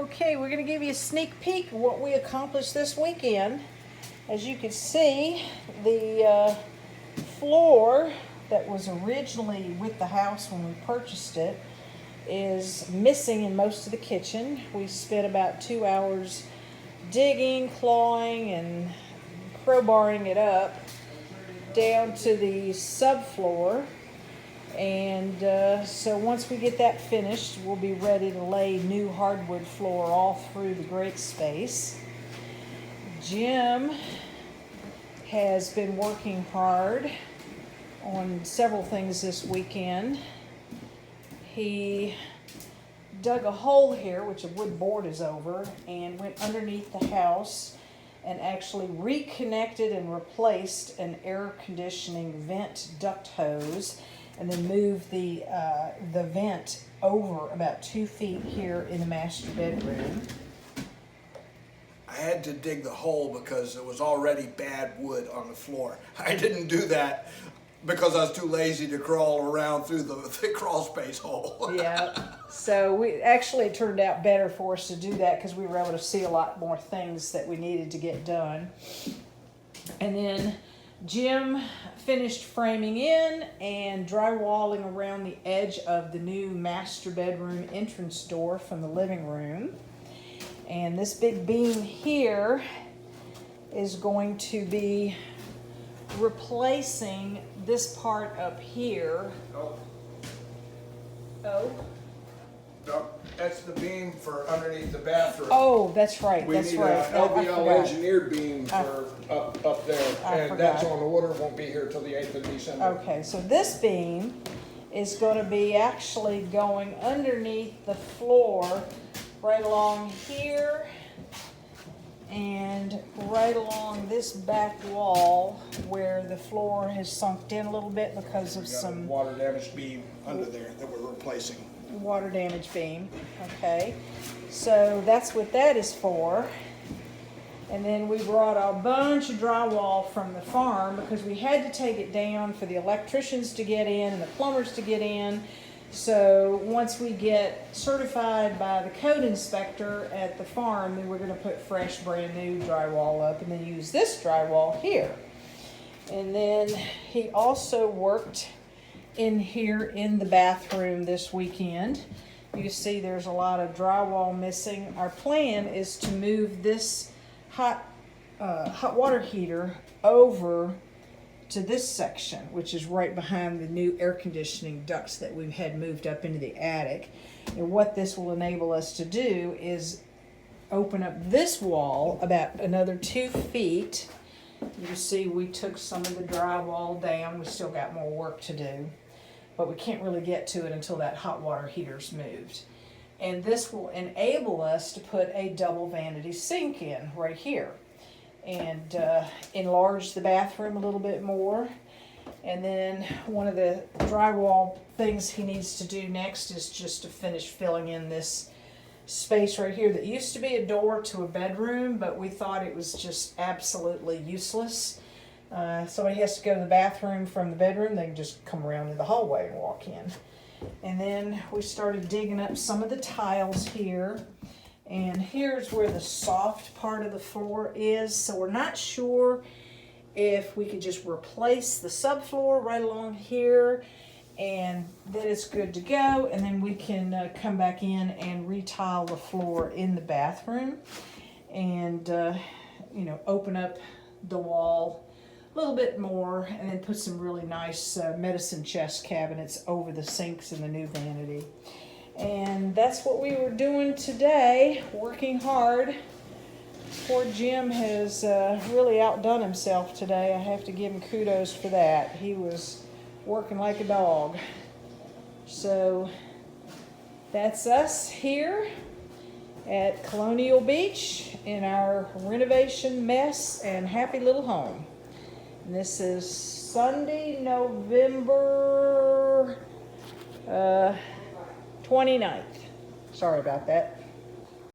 Okay, we're going to give you a sneak peek of what we accomplished this weekend. As you can see, the floor that was originally with the house when we purchased it is missing in most of the kitchen. We spent about 2 hours digging, clawing, and crowbarring it up down to the subfloor. And so once we get that finished, we'll be ready to lay new hardwood floor all through the great space. Jim has been working hard on several things this weekend. He dug a hole here, which a wood board is over, and went underneath the house and actually reconnected and replaced an air conditioning vent duct hose, and then moved the vent over about 2 feet here in the master bedroom. I had to dig the hole because it was already bad wood on the floor. I didn't do that because I was too lazy to crawl around through the crawl space hole. Yeah, so it turned out better for us to do that because we were able to see a lot more things that we needed to get done. And then Jim finished framing in and drywalling around the edge of the new master bedroom entrance door from the living room. And this big beam here is going to be replacing this part up here. Oh. Oh? No, that's the beam for underneath the bathroom. Oh, that's right. We That's need right. an LVL engineered beam for up there, and that's on the order. Won't be here till the 8th of December. Okay, so this beam is going to be actually going underneath the floor, right along here, and right along this back wall where the floor has sunk in a little bit because of some water damaged beam under there that we're replacing. Water damage beam. Okay, so that's what that is for. And then we brought a bunch of drywall from the farm because we had to take it down for the electricians to get in and the plumbers to get in. So once we get certified by the code inspector at the farm, then we're going to put fresh brand new drywall up and then use this drywall here. And then he also worked in here in the bathroom this weekend. You see there's a lot of drywall missing. Our plan is to move this hot water heater over to this section, which is right behind the new air conditioning ducts that we had moved up into the attic. And what this will enable us to do is open up this wall about another 2 feet. You see we took some of the drywall down. We still got more work to do, but we can't really get to it until that hot water heater's moved. And this will enable us to put a double vanity sink in right here and enlarge the bathroom a little bit more. And then one of the drywall things he needs to do next is just to finish filling in this space right here that used to be a door to a bedroom, but we thought it was just absolutely useless. Somebody has to go to the bathroom from the bedroom, they can just come around in the hallway and walk in. And then we started digging up some of the tiles here. And here's where the soft part of the floor is. So we're not sure if we could just replace the subfloor right along here and then it's good to go. And then we can come back in and retile the floor in the bathroom and, open up the wall a little bit more and then put some really nice medicine chest cabinets over the sinks in the new vanity. And that's what we were doing today, working hard. Poor Jim has really outdone himself today. I have to give him kudos for that. He was working like a dog. So that's us here at Colonial Beach in our renovation mess and happy little home. And this is Sunday, November 29th. Sorry about that.